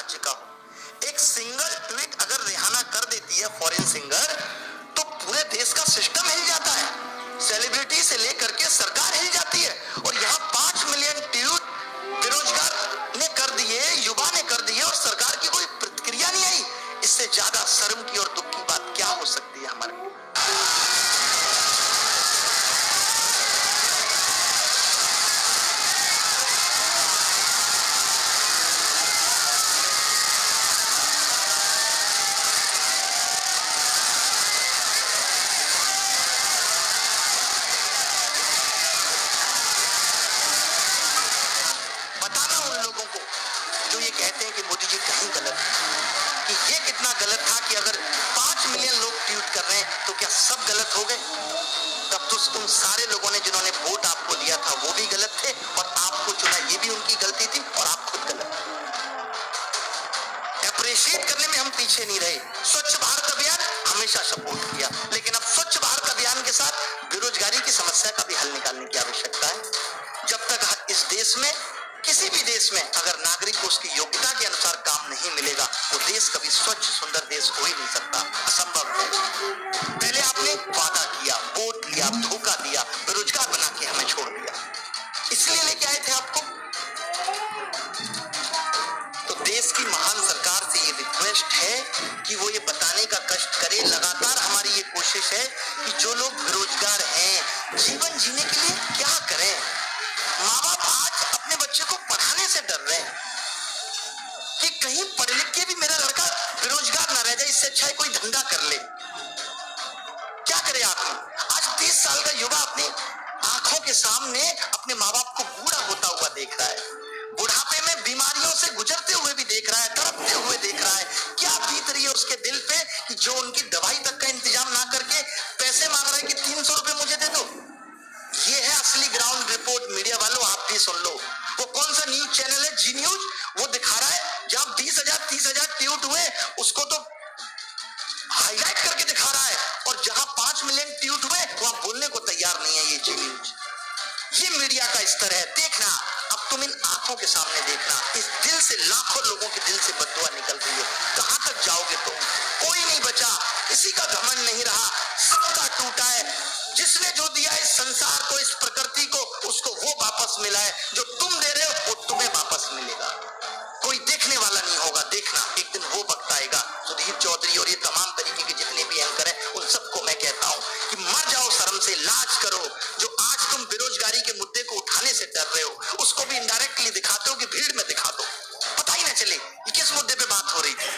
राज्य का हो। एक सिंगल ट्वीट अगर रिहाना कर देती है फॉरेन सिंगर, तो पूरे देश का सिस्टम हिल जाता है, सेलिब्रिटी से लेकर के सरकार हिल जाती है। और यहाँ 5 मिलियन ट्वीट बेरोजगार ने कर दिए, युवा ने कर दिए और सरकार की कोई प्रतिक्रिया नहीं आई। इससे ज्यादा शर्म की और दुख की बात क्या हो सकती है हमारे लिए? बताना उन लोगों को जो ये कहते हैं कि मोदी जी कहीं गलत है, कि ये कितना गलत था कि अगर 5 मिलियन लोग ट्वीट कर रहे हैं तो क्या सब गलत हो गए? तब तो उन सारे लोगों ने जिन्होंने वोट आपको दिया था वो भी गलत थे, और आपको चुना ये भी उनकी गलती थी, और आप खुद गलत थे। अप्रिशिएट करने में हम पीछे नहीं रहे। स्वच्छ भारत अभियान हमेशा सपोर्ट किया, लेकिन अब स्वच्छ भारत अभियान के साथ बेरोजगारी की समस्या का भी हल निकालने की आवश्यकता है। जब तक इस देश में, किसी भी देश में, अगर नागरिक को उसकी योग्यता के अनुसार काम नहीं मिलेगा, वो देश कभी स्वच्छ सुंदर देश हो ही नहीं सकता, असंभव है। पहले आपने वादा किया, वोट लिया, धोखा दिया, बेरोजगार बना के हमें छोड़ दिया, इसलिए लेके आए थे आपको। तो देश की महान सरकार से ये रिक्वेस्ट है कि वो ये बताने का कष्ट करे, लगातार हमारी ये कोशिश है कि जो लोग बेरोजगार हैं, जीवन जीने के लिए क्या करें। माँ बाप आज अपने बच्चे को पढ़ाने से डर रहे हैं कि कहीं पढ़ लिख के भी मेरा लड़का बेरोजगार ना रह जाए, इससे अच्छा है कोई धंधा कर ले। क्या करे आदमी? आज 30 साल का युवा अपनी आंखों के सामने अपने माँ बाप को बूढ़ा होता हुआ देख रहा है, बुढ़ापे में बीमारियों से गुजरते हुए भी देख रहा है, तड़पते हुए देख रहा है। क्या बीत रही है उसके दिल पे कि जो उनकी दवाई तक का इंतजाम ना करके पैसे मांग रहे हैं कि 300 रुपए मुझे दे दो। ये है असली ग्राउंड रिपोर्ट। मीडिया वालों आप भी सुन लो। वो कौन सा न्यूज चैनल है, जी न्यूज, वो दिखा रहा है जहां 20,000 30,000 ट्वीट हुए उसको तो हाईलाइट करके दिखा रहा है, और जहां 5 मिलियन ट्वीट हुए वहां बोलने को तैयार नहीं है ये जी न्यूज। ये मीडिया का स्तर है। देखना, अब तुम इन आंखों के सामने देखना, इस दिल से, लाखों लोगों के दिल से बददुआ निकल रही है। कहां तक जाओगे तुम? कोई नहीं बचा, किसी का घमंड नहीं रहा, सबका टूटा है। जिसने जो दिया इस संसार को, इस प्रकृति को, उसको वो वापस मिला है। जो तुम दे रहे हो वो तुम्हें वापस मिलेगा। कोई देखने वाला नहीं होगा। देखना, एक दिन वो वक्त आएगा। सुधीर चौधरी और ये तमाम तरीके के जितने भी एंकर हैं, उन सबको मैं कहता हूं कि मर जाओ शर्म से, लाज करो। जो आज तुम बेरोजगारी के मुद्दे को उठाने से डर रहे हो, उसको भी इनडायरेक्टली दिखाते हो कि भीड़ में दिखा दो, पता ही ना चले कि किस मुद्दे पे बात हो रही थी।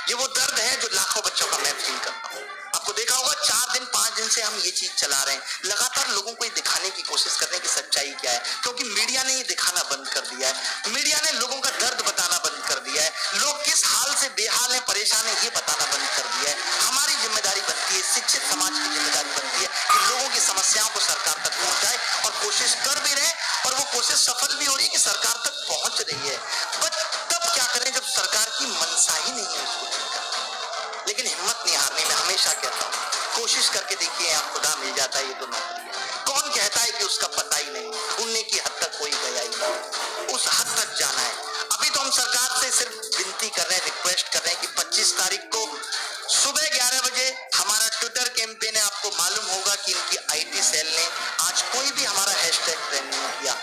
ये वो दर्द है जो लाखों बच्चों का मैं फील करता हूँ। आपको देखा होगा 4 दिन 5 दिन से हम ये चीज चला रहे हैं, लगातार लोगों को ये दिखाने की कोशिश कर रहे हैं कि सच्चाई क्या है, क्योंकि मीडिया ने ये दिखाना बंद कर दिया है। मीडिया ने लोगों का दर्द बताना बंद कर दिया है। लोग किस हाल से बेहाल है, परेशान है, ये बताना बंद कर दिया है। हमारी जिम्मेदारी बनती है, शिक्षित समाज की जिम्मेदारी बनती है कि लोगों की समस्याओं को सरकार तक पहुंचाए, और कोशिश कर भी रहे, और वो कोशिश सफल भी हो रही है कि सरकार तक पहुंच रही है। बट तब क्या करें जब सरकार की मंशा ही नहीं है उसको ठीक करने। लेकिन हिम्मत नहीं हारनी। मैं हमेशा कहता हूँ, कोशिश करके देखिए, आप खुदा मिल जाता है, ये तो नौकरी है। कौन कहता है कि उसका पता ही नहीं? ढूंढने की हद तक कोई गया ही नहीं, उस हद तक जाना है। अभी तो हम सरकार से सिर्फ विनती कर रहे हैं, रिक्वेस्ट कर रहे हैं कि 25 तारीख को सुबह 11 बजे हमारा ट्विटर कैंपेन है। आपको मालूम होगा कि इनकी IT सेल ने आज कोई भी हमारा हैशटैग ट्रेंड नहीं किया,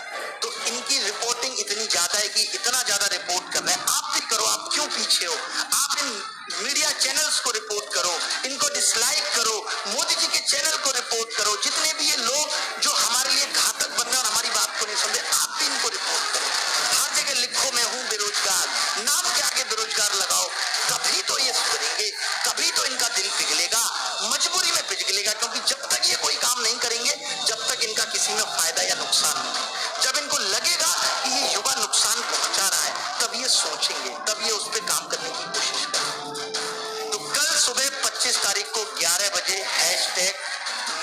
तो इनकी रिपोर्टिंग इतनी ज्यादा है कि इतना ज्यादा रिपोर्ट कर रहे हैं। आप भी करो, आप क्यों पीछे हो? आप इन मीडिया चैनल्स को रिपोर्ट करो, इनको डिसलाइक करो, मोदी जी के चैनल को रिपोर्ट करो। जितने भी ये लोग जो हमारे लिए घातक बन रहे और हमारी बात को नहीं समझे, आप भी इनको रिपोर्ट करो। हर जगह लिखो मैं हूं बेरोजगार, नाम के आगे बेरोजगार लगाओ। कभी तो ये सुधरेंगे, कभी तो इनका दिल पिघलेगा, मजबूरी में पिघलेगा। क्योंकि जब तक ये कोई काम नहीं करेंगे, जब तक इनका किसी में फायदा या नुकसान नहीं। जब इनको लगेगा कि ये युवा नुकसान पहुंचा रहा है, तब ये सोचेंगे, तब ये उस पर काम करने की कोशिश करेंगे। तो कल सुबह 25 तारीख को 11 बजे हैशटैग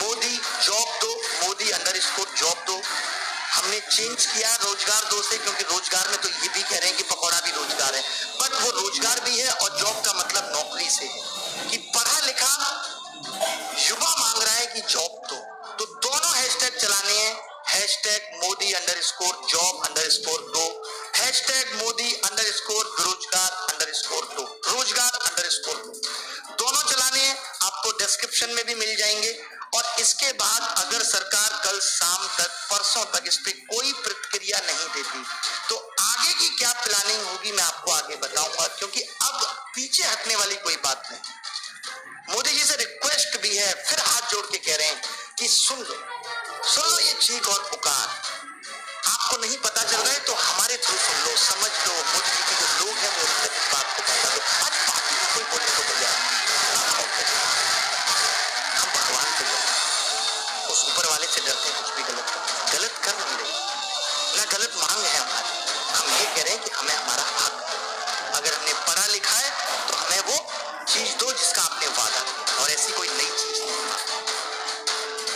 मोदी जॉब दो, मोदी_जॉब दो। हमने चेंज किया रोजगार दो से, क्योंकि रोजगार में तो ये भी कह रहे हैं कि पकौड़ा भी रोजगार है, बट वो रोजगार भी है, और जॉब का मतलब नौकरी से है कि पढ़ा लिखा युवा मांग रहा है कि जॉब दो। तो दोनों हैशटैग चलाने हैं, हैशटैग मोदी_जॉब_दो, #Modi_बेरोजगार_2 रोजगार_2 दोनों चलाने हैं, आपको डिस्क्रिप्शन में भी मिल जाएंगे। और इसके बाद अगर सरकार कल शाम तक, परसों तक इस पे कोई प्रतिक्रिया नहीं देती तो आगे की क्या प्लानिंग होगी मैं आपको आगे बताऊंगा, क्योंकि अब पीछे हटने वाली कोई बात नहीं। मोदी जी से रिक्वेस्ट भी है, फिर हाथ जोड़ के कह रहे हैं कि सुन लो ये चीख और पुकार। आपको नहीं पता चल रहा है तो हमारे थ्रू सुन लो, समझ लो। मोदी जी के जो लोग हैं वो इस बात को बता दो। आज पार्टी में कोई बोलने को तैयार नहीं। हम भगवान से डरते हैं, उस ऊपर वाले से डरते हैं, कुछ भी गलत कर नहीं रहे ना, गलत मांग है हमारी। हम ये कह रहे हैं कि हमें हमारा हक, अगर हमने पढ़ा लिखा है तो हमें वो चीज दो जिसका आपने वादा किया, और ऐसी कोई नई चीज नहीं।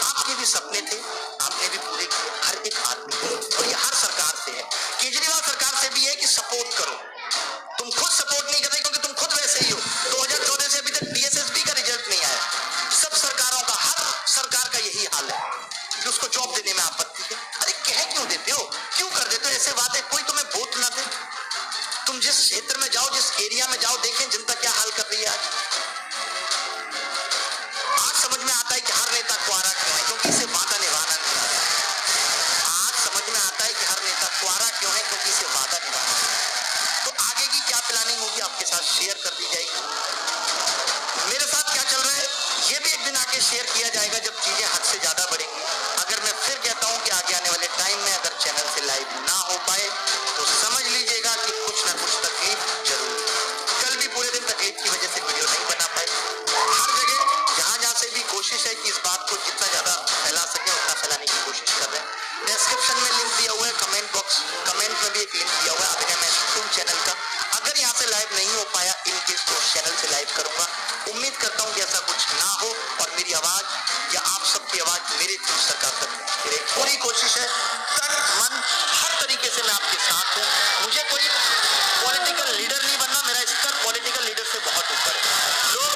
आपके भी सपने थे, आपने भी पूरे किए, हर एक आदमी को। और ये हर सरकार से है, केजरीवाल सरकार से भी है कि सपोर्ट करो। तुम खुद सपोर्ट नहीं करते क्योंकि तुम खुद वैसे ही हो। 2014 से अभी तक DSSB का रिजल्ट नहीं आया। सब सरकारों का, हर सरकार का यही हाल है कि उसको जॉब देने में आपत्ति है। अरे कह क्यों देते हो, क्यों कर देते हो ऐसे बातें? कोई तुम्हें वोट ना दे, तुम जिस क्षेत्र में जाओ, जिस एरिया में जाओ, देखें जनता क्या हाल कर रही है। आज समझ में आता है कि हर नेता कुआरा क्यों है, क्योंकि इसे वादा निभाना नहीं आता। आज समझ में आता है कि हर नेता कुआरा क्यों है, क्योंकि इसे वादा निभाना नहीं आता। तो आगे की क्या प्लानिंग होगी आपके साथ शेयर कर दी जाएगी। मेरे साथ क्या चल रहा है ये भी एक दिन आके शेयर किया जाएगा जब चीजें हद से ज्यादा बढ़ेंगी। अगर मैं फिर कहता हूं कि आगे आने वाले टाइम में अगर चैनल से लाइव ना हो पाए तो समझ लीजिएगा कि कुछ ना कुछ तकलीफ जरूर। कल भी पूरे दिन तकलीफ की वजह से वीडियो नहीं बना पाए। हर जगह जहां से भी कोशिश है कि इस बात को जितना ज्यादा फैला सके उतना फैलाने की कोशिश कर रहे हैं। डिस्क्रिप्शन में लिंक दिया हुआ है, कमेंट में भी एक लिंक दिया हुआ है अभिनय मैस्ट्रोम चैनल का। अगर यहाँ से लाइव नहीं हो पाया इन केस तो चैनल से लाइव करूंगा। उम्मीद करता हूँ कि ऐसा कुछ ना हो और मेरी आवाज या आप सबकी आवाज मेरे थ्रू सरकार तक पहुंचती रहे। पूरी कोशिश है, तन मन हर तरीके से मैं आपके साथ हूँ। मुझे कोई पॉलिटिकल लीडर नहीं बनना, मेरा स्तर पॉलिटिकल लीडर से बहुत ऊपर है। लोग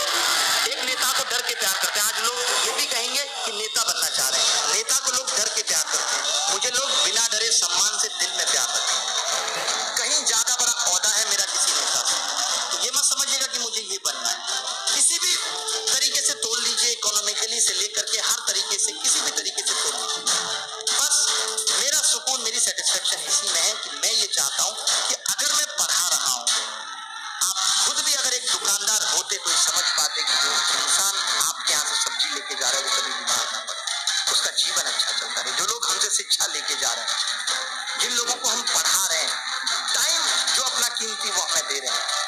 एक नेता को डर के प्यार करते हैं। आज लोग ये भी कहेंगे कि नेता बनना चाह रहे हैं, नेता को लोग डर के प्यार करते हैं। मुझे लोग बिना डरे सम्मान से दिल में प्यार करते हैं। कहीं ज्यादा बड़ा औहदा है मेरा किसी नेता से तो ये मत समझिएगा कि मुझे ये बनना है। किसी भी तरीके से तोड़ लीजिए, इकोनॉमिकली से लेकर के हर तरीके से, किसी भी तरीके से तोड़ लीजिए। बस मेरा सुकून, मेरी सेटिस्फेक्शन इसी में है कि मैं ये चाहता हूं कि अगर मैं पढ़ा रहा हूं, आप खुद भी अगर एक दुकानदार होते तो समझ पाते कि जो इंसान आपके यहाँ से सब्जी लेके जा रहा है वो कभी बीमार ना पड़े, उसका जीवन अच्छा चलता रहे। जो लोग हमसे शिक्षा लेके जा रहे हैं, जिन लोगों को हम पढ़ा रहे हैं, टाइम जो अपना कीमती वो हमें दे रहे हैं,